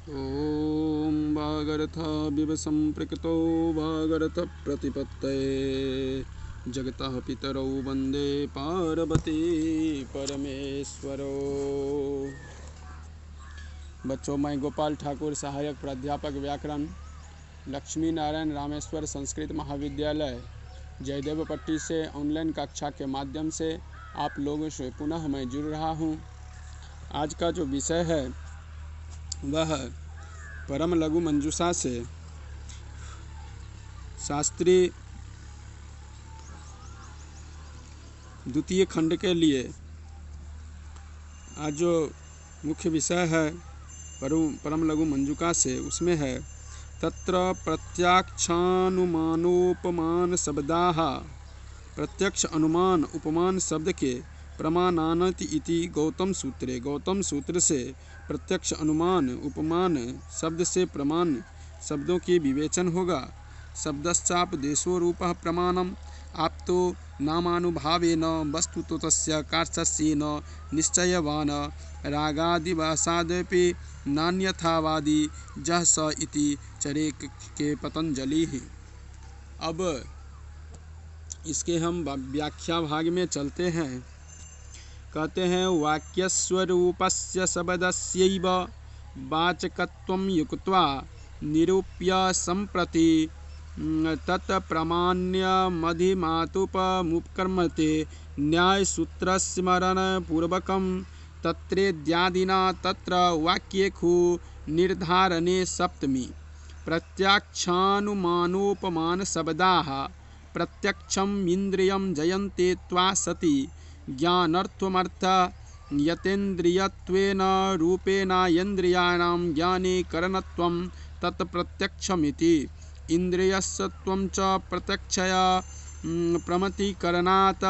ॐ वागर्थ संपृक्तो वागर्थ प्रतिपत्तये जगतः पितरौ वन्दे पार्वती परमेश्वरौ। बच्चों, मैं गोपाल ठाकुर, सहायक प्राध्यापक व्याकरण, लक्ष्मी नारायण रामेश्वर संस्कृत महाविद्यालय जयदेवपट्टी से ऑनलाइन कक्षा के माध्यम से आप लोगों से पुनः मैं जुड़ रहा हूँ। आज का जो विषय है वह परम लघु मंजूषा से शास्त्री द्वितीय खंड के लिए आज जो मुख्य विषय है परम लघु मंजूषा से उसमें है तत्र प्रत्यक्षानुमानोपमान शब्दाः। प्रत्यक्ष अनुमान उपमान शब्द के प्रमाणान्ति इति गौतम सूत्रे। गौतम सूत्र से प्रत्यक्ष अनुमान उपमान शब्द से प्रमाण शब्दों के विवेचन होगा। शब्दश्चापदेशो रूपः प्रमाणम् आप्तो नामानुभावेन वस्तुतो तस्य कार्त्स्येन निश्चयवान् रागादिवशादपि नान्यथावादी जह स इति चरेक के पतंजलि। अब इसके हम व्याख्या भाग में चलते हैं। कहते हैं वाक्यस्वरूपस्य शब्दस्यैव वाचकत्वं युक्त्वा निरूप्य सम्प्रति तत्प्रमाण्यमधिमातुपमुपक्रमते न्यायसूत्रस्मरणपूर्वकं तत्रेद्यादिना तत्र वाक्येषु निर्धारणे सप्तमी। प्रत्यक्षानुमानोपमान शब्दाः प्रत्यक्षम् इन्द्रियं जयन्ते त्वा सति ज्ञानार्थमर्थ यतेन्द्रियत्वेन रूपेणायन्द्रियाणां ज्ञाने करणत्वं तत्प्रत्यक्षमिति। इन्द्रियस्त्वं च प्रत्यक्षया प्रमतिकरणात्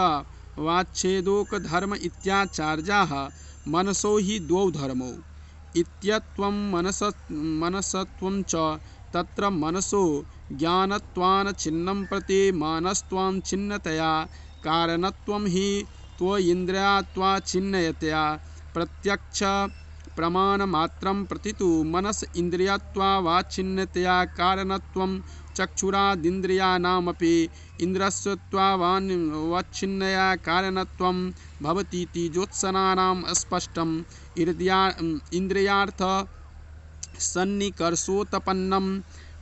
वाच्छेदोकधर्म इत्याचार्याः। मनसो हि द्वौ धर्मौ इत्यत्वं मनसत्वं च तत्र मनसो ज्ञानत्वान् छिन्नं प्रति मानसत्वान् छिन्नतया कारणत्वं हि त्वइन्द्रियत्वाच्छिन्नतया प्रत्यक्ष प्रमाणमात्रं प्रति तु मनस इन्द्रियत्वाच्छिन्नतया कारणत्वं चक्षुरादिन्द्रियाणामपि इन्द्रियत्वाच्छिन्नतया कारणत्वं भवतीति ज्योत्सनानां स्पष्टम्। इन्द्रियार्थ सन्निकर्षोत्पन्नं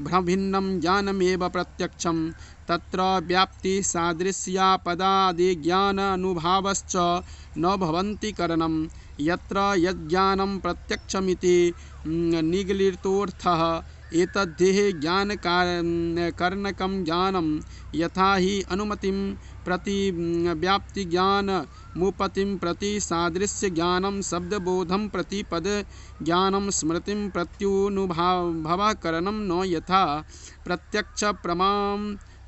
भ्रमभिन्नं ज्ञानमेव प्रत्यक्षं। तत्र व्याप्ति सादृश्यापदादिज्ञानानुभावश्च न भवन्ति करणं। यत्र यज्ज्ञानं प्रत्यक्षमिति निगलितोऽर्थः एतद्धेः ज्ञानकारणकं ज्ञानं यथा हि अनुमतिं प्रति व्याप्तिज्ञानमुपपत्तिं प्रति सादृश्यज्ञानं शब्दबोधं प्रति पदज्ञानं स्मृतिं प्रत्युनुभवकरणं न यथा प्रत्यक्ष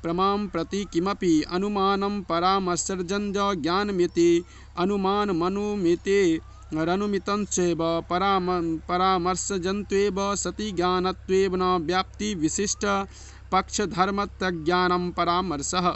प्रमां प्रति किमपि अनुमानं परामर्शजन्य ज्ञानमिति। अनुमानमनुमिते रनुमितञ्चैव परामर्शजन्त्वेव सति ज्ञानत्वेन न व्याप्ति विशिष्ट पक्षधर्मतज्ज्ञानं परामर्शः।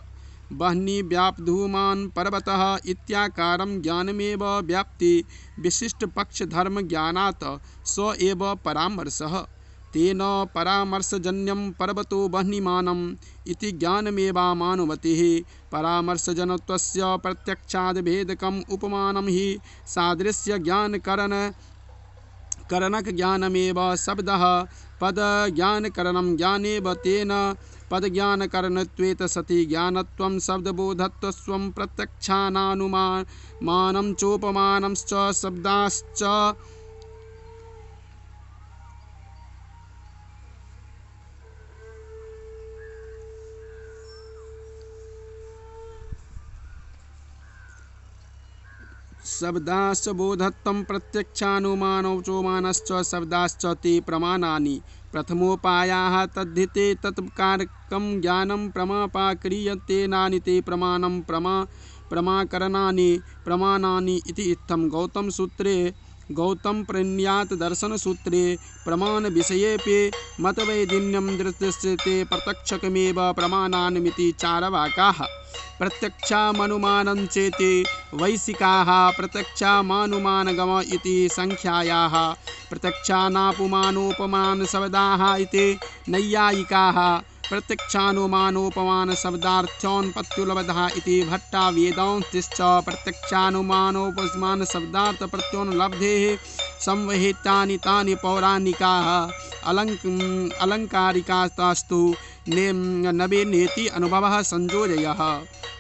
बह्नि व्याप्धूमान् पर्वतः इत्याकारं ज्ञानमेव व्याप्ति विशिष्ट पक्षधर्म ज्ञानात् स एव परामर्शः। तेन परामर्शजन्यं पर्वतो वह्निमानम् इति ज्ञानमेवामानुमतिः। परामर्शजनत्वस्य प्रत्यक्षाद्-भेदकम् उपमानं हि सादृश्यज्ञानकरणकज्ञानमेव शब्दः पदज्ञानकरणं ज्ञानेव तेन पदज्ञानकरणत्वेन सति ज्ञानत्वं शब्दबोधत्वं प्रत्यक्षानानुमानं चोपमानश्च शब्दाश्च शब्दाश्च बोधत्वं प्रत्यक्षानुमानौचोमानश्च शब्दाश्च ते प्रमाणानि। प्रथमोपायाः तद्धिते तत्कारकं ज्ञानं प्रमापाक्रियतेनानि ते प्रमाणं प्रमाकरणानि प्रमाणानि इति इत्थं। गौतम सूत्रे गौतम प्रणीयात दर्शनसूत्रे प्रमाणविषयेऽपि मतवैदिन्यं दृश्यते प्रत्यक्षकमेव प्रमाणान्मिति चार्वाकाः। प्रत्यक्षामनुमानं चेति वैशिकाः प्रत्यक्षामानुमानगम इति संख्यायाः प्रत्यक्षानापुमानोपमान शब्दाः इति नैयायिकाः प्रत्यक्षानुमानोपमान शब्दार्थ्योन्पत्त्युलब्धः इति भट्टा वेदान्तिश्च प्रत्यक्षानुमानोपमान शब्दार्थ प्रत्योनुलब्धेः संवहितानि तानि पौराणिकाः अलङ्कारिकास्तु नवीनेति अनुभवः संयोजयः।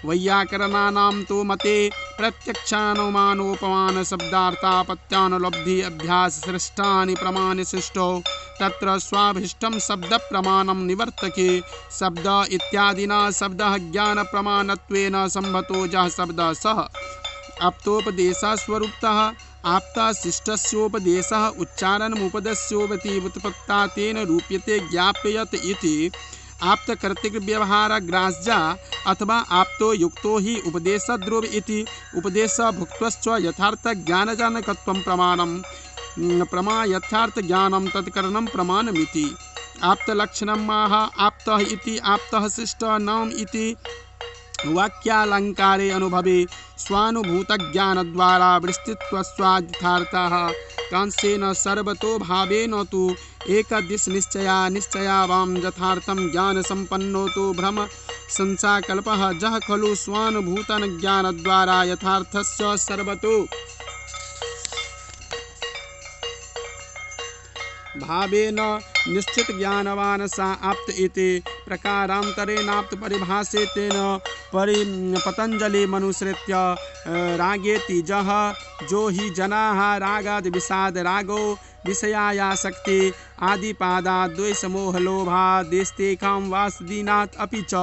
वैयाकरणानां तु मते प्रत्यक्षानुमानोपमान शब्दार्थापत्यानुलब्धि अभ्यास सृष्टानि प्रमाण सृष्टौ तत्र स्वाभीष्टं शब्द प्रमाणं निवर्तके शब्द इत्यादिना शब्दः ज्ञान प्रमाणत्वेन संभतो यः शब्दः सः आप्तोपदेशः स्वरूपतः आप्तशिष्टस्योपदेशः उच्चारणमुपदेश्योपति व्युत्पत्ता तेन रूप्यते ज्ञाप्यत इति आप्तकर्तृव्यवहारग्राह्या अथवा आप्तो युक्तो हि उपदेशद्रव्य इति उपदेशभुक्तश्च यथार्थज्ञानजनकत्वं प्रमाणं प्रमा यथार्थज्ञानं तत्करणं प्रमाणमिति। आप्तलक्षणमाह आप्तः इति आप्तः शिष्टः नाम इति वाक्यालंकारे अनुभवे स्वानुभूतज्ञानद्वारा वृष्टित्वस्वायथार्थः कांसेन सर्वतो भावेन तु निश्चयावां यथार्थं ज्ञानसम्पन्नो तु भ्रम संसाकल्पः जः खलु स्वानुभूतज्ञानद्वारा यथार्थस्य सर्वतो भावेन निश्चित ज्ञानवान सा आप्त इति प्रकारांतरेणाप्त परिभाषितेन पतंजलि मनुसृत्य रागेति जह जो हि जनाः रागाद विषाद रागो विषयायासक्ति आदिपादात् द्वेषमोहलोभादेस्तेषां वासदीनात् अपि च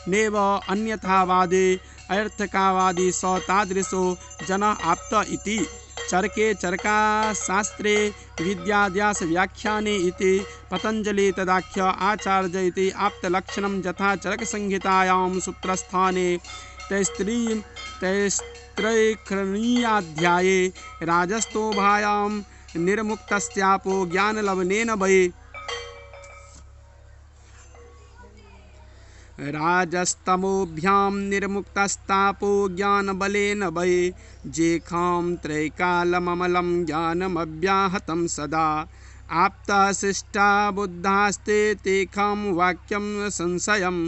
नैव अन्यथावादे अर्थकावादी स तादृशो जनः आप्त इति। चरके चरकाशास्त्रे विद्याद्यास व्याख्याने इति पतंजलि तदाख्य आचार्य इति आप्तलक्षणं यथा चरकसंहितायां सूत्रस्थाने तैस्त्रैखनीयाध्याये राजस्तोभायां निर्मुक्तस्यापो ज्ञानलवनेन वै राजस्तमोभ्यां निर्मुक्तस्तापो ज्ञानबलेन वै जेखां त्रैकालममलं ज्ञानमव्याहतं सदा आप्तशिष्टा बुद्धास्ते तेषां वाक्यं संशयं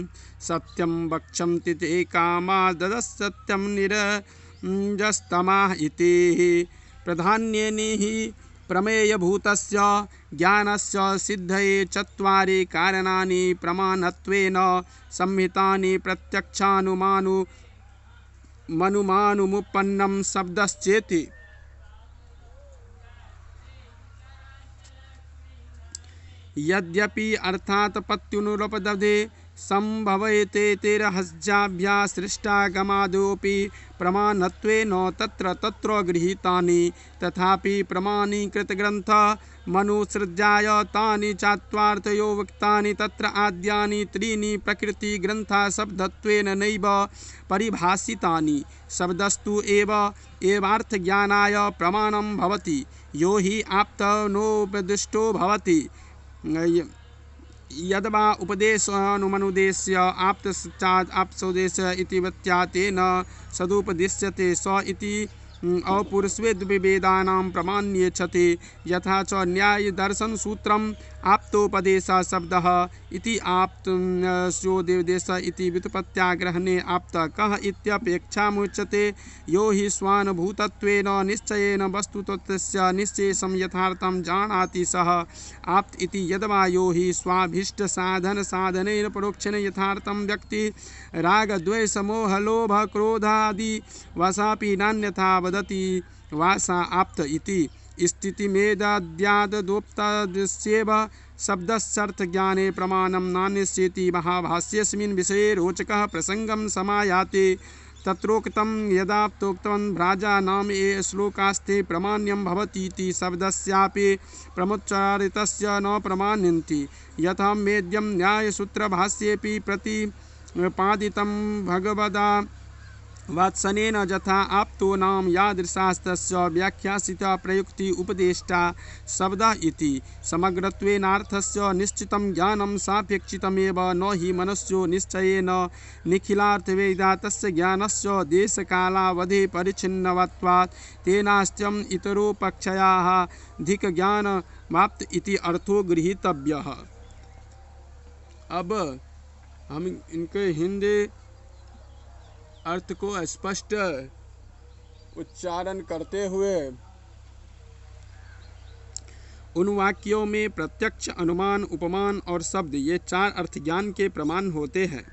सत्यं वक्षन्ति ते कामादसत्यं निरजस्तमाः इति। प्राधान्येन हि प्रमेयभूतस्य ज्ञानस्य सिद्धये चत्वारि कारणानि प्रमाणत्वेन संहितानि प्रत्यक्षानुमानुमुपन्नं शब्दश्चेति। यद्यपि अर्थात् पत्युनुपलब्धे संभवते तेरहस्याभ्यासृष्टागमादोऽपि प्रमाणत्वेन तत्र गृहीतानि तथापि प्रमाणीकृतग्रन्थः मनुसृज्याय तानि चात्वार्थयो वक्तानि तत्र आद्यानि त्रीणि प्रकृतिग्रन्थाः शब्दत्वेन नैव परिभाषितानि। शब्दस्तु एवार्थज्ञानाय प्रमाणं भवति यो हि आप्तनोपदिष्टो भवति यद्वा उपदेशानुमनुदेश्य आप्तोदेश इति वत्या तेन सदुपदिश्यते स इति अपौरुषेद्वेदानां प्रमाण्येच्छते। यथा च न्यायदर्शनसूत्रम् आप्तोपदेशः शब्दः इति आप्तोदेश इति व्युत्पत्त्याग्रहणे आप्तः कः इत्यपेक्षामुच्यते यो हि स्वानुभूतत्वेन निश्चयेन वस्तुतत्त्वस्य निश्चेषं यथार्थं जानाति सः आप्त इति। यद्वा यो हि स्वाभीष्टसाधनेन परोक्षेण यथार्थं व्यक्ति रागद्वेषमोहलोभक्रोधादि वशापि नान्यथा वदति वा सा आप्त इति। स्थितिमेतद्यादोक्तस्यैव शब्दस्यार्थज्ञाने प्रमाणं नान्यस्येति महाभाष्येऽस्मिन् विषये रोचकः प्रसङ्गं समायाते। तत्रोक्तं यदाप्तोक्तं भ्राजानां ये श्लोकास्ते प्रमाण्यं भवतीति शब्दस्यापि प्रमुच्चारितस्य न प्रमाण्यन्ति। यथा मेद्यं न्यायसूत्रभाष्येऽपि प्रतिपादितं भगवदा वात्सनेन यथा आप्तो नाम यादृशास्तस्य व्याख्यासिता प्रयुक्ति उपदेष्टा शब्दः इति समग्रत्वेनार्थस्य निश्चितं ज्ञानं सापेक्षितमेव न हि मनुष्यो निश्चयेन निखिलार्थवेदा तस्य ज्ञानस्य देशकालावधि परिच्छिन्नत्वात् तेनास्त्यम् इतरोपक्षयाः धिक्ज्ञानमाप्त इति अर्थो गृहीतव्यः। अब हम इनके हिंदी अर्थ को स्पष्ट उच्चारण करते हुए उन वाक्यों में प्रत्यक्ष, अनुमान, उपमान और शब्द ये 4 अर्थ ज्ञान के प्रमाण होते हैं,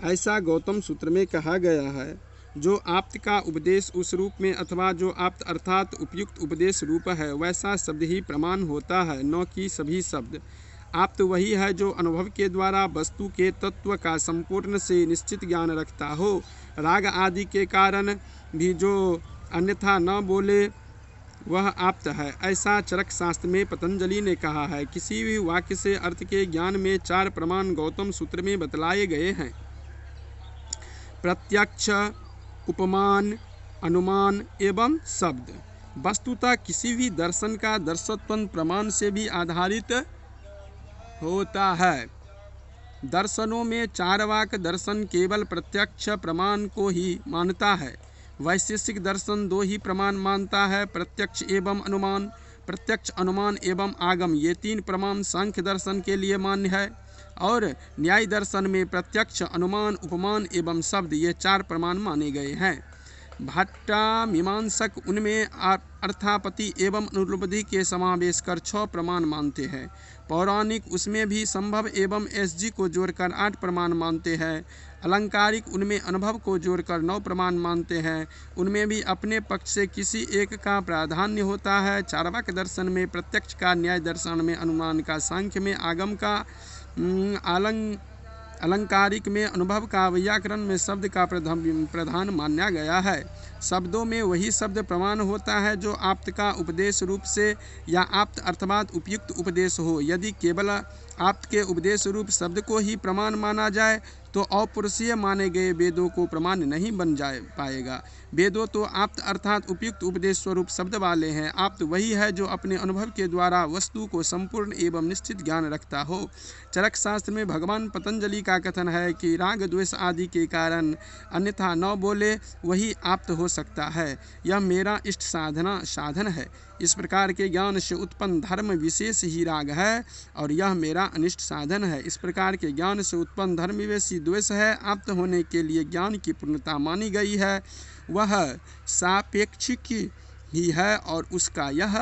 ऐसा गौतम सूत्र में कहा गया है। जो आप्त का उपदेश उस रूप में अथवा जो आप्त अर्थात उपयुक्त उपदेश रूप है वैसा शब्द ही प्रमाण होता है, न कि सभी शब्द। आप्त वही है जो अनुभव के द्वारा वस्तु के तत्व का संपूर्ण से निश्चित ज्ञान रखता हो। राग आदि के कारण भी जो अन्यथा न बोले वह आप्त है, ऐसा चरक शास्त्र में पतंजलि ने कहा है। किसी भी वाक्य से अर्थ के ज्ञान में 4 प्रमाण गौतम सूत्र में बतलाए गए हैं: प्रत्यक्ष, उपमान, अनुमान एवं शब्द। वस्तुतः किसी भी दर्शन का दर्शत्व प्रमाण से भी आधारित होता है। दर्शनों में चारवाक दर्शन केवल प्रत्यक्ष प्रमाण को ही मानता है। वैशेषिक दर्शन 2 ही प्रमाण मानता है, प्रत्यक्ष एवं अनुमान। प्रत्यक्ष, अनुमान एवं आगम ये 3 प्रमाण सांख्य दर्शन के लिए मान्य है। और न्याय दर्शन में प्रत्यक्ष, अनुमान, उपमान एवं शब्द ये 4 प्रमाण माने गए हैं। भट्टा मीमांसक उनमें अर्थापत्ति एवं अनुपलब्धि के समावेश कर 6 प्रमाण मानते हैं। पौराणिक उसमें भी संभव एवं एसजी को जोड़कर 8 प्रमाण मानते हैं। अलंकारिक उनमें अनुभव को जोड़कर 9 प्रमाण मानते हैं। उनमें भी अपने पक्ष से किसी एक का प्राधान्य होता है। चार्वाक दर्शन में प्रत्यक्ष का, न्याय दर्शन में अनुमान का, सांख्य में आगम का, अलंकारिक में अनुभव का, व्याकरण में शब्द का प्रधान माना गया है। शब्दों में वही शब्द प्रमाण होता है जो आप्त का उपदेश रूप से या आप्त अर्थात उपयुक्त उपदेश हो। यदि केवल आप्त के उपदेश रूप शब्द को ही प्रमाण माना जाए तो अपौरुषीय माने गए वेदों को प्रमाण नहीं बन पाएगा। वेदों तो आप्त अर्थात उपयुक्त उपदेश स्वरूप शब्द वाले हैं। आप्त वही है जो अपने अनुभव के द्वारा वस्तु को संपूर्ण एवं निश्चित ज्ञान रखता हो। चरक शास्त्र में भगवान पतंजलि का कथन है कि राग द्वेष आदि के कारण अन्यथा न बोले वही आप्त हो सकता है। यह मेरा इष्ट साधन है। इस प्रकार के ज्ञान से उत्पन्न धर्म विशेष ही राग है और यह मेरा अनिष्ट साधन है। इस प्रकार के ज्ञान से उत्पन्न धर्म विशेष द्वेष है। आप्त होने के लिए ज्ञान की पूर्णता मानी गई है, वह सापेक्षिक ही है और उसका यह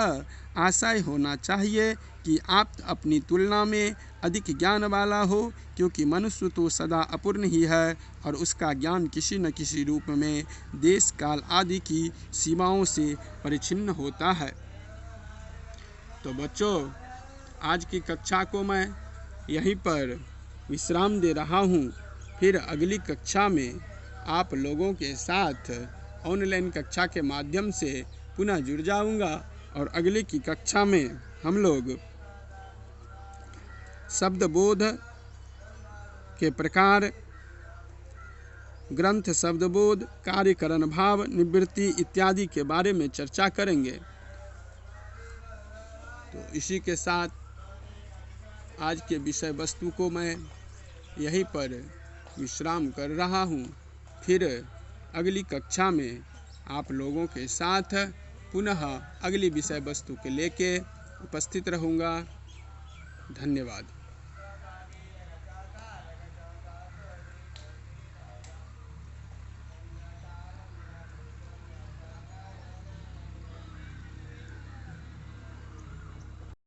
आशय होना चाहिए कि आप्त अपनी तुलना में अधिक ज्ञान वाला हो, क्योंकि मनुष्य तो सदा अपूर्ण ही है और उसका ज्ञान किसी न किसी रूप में देश काल आदि की सीमाओं से परिच्छिन्न होता है। तो बच्चों, आज की कक्षा को मैं यहीं पर विश्राम दे रहा हूँ। फिर अगली कक्षा में आप लोगों के साथ ऑनलाइन कक्षा के माध्यम से पुनः जुड़ जाऊंगा और अगली की कक्षा में हम लोग शब्दबोध के प्रकार, ग्रंथ शब्दबोध, कार्यकरण भाव, निवृत्ति इत्यादि के बारे में चर्चा करेंगे। तो इसी के साथ आज के विषय वस्तु को मैं यहीं पर विश्राम कर रहा हूँ। फिर अगली कक्षा में आप लोगों के साथ पुनः अगली विषय वस्तु के लेके उपस्थित रहूँगा। धन्यवाद।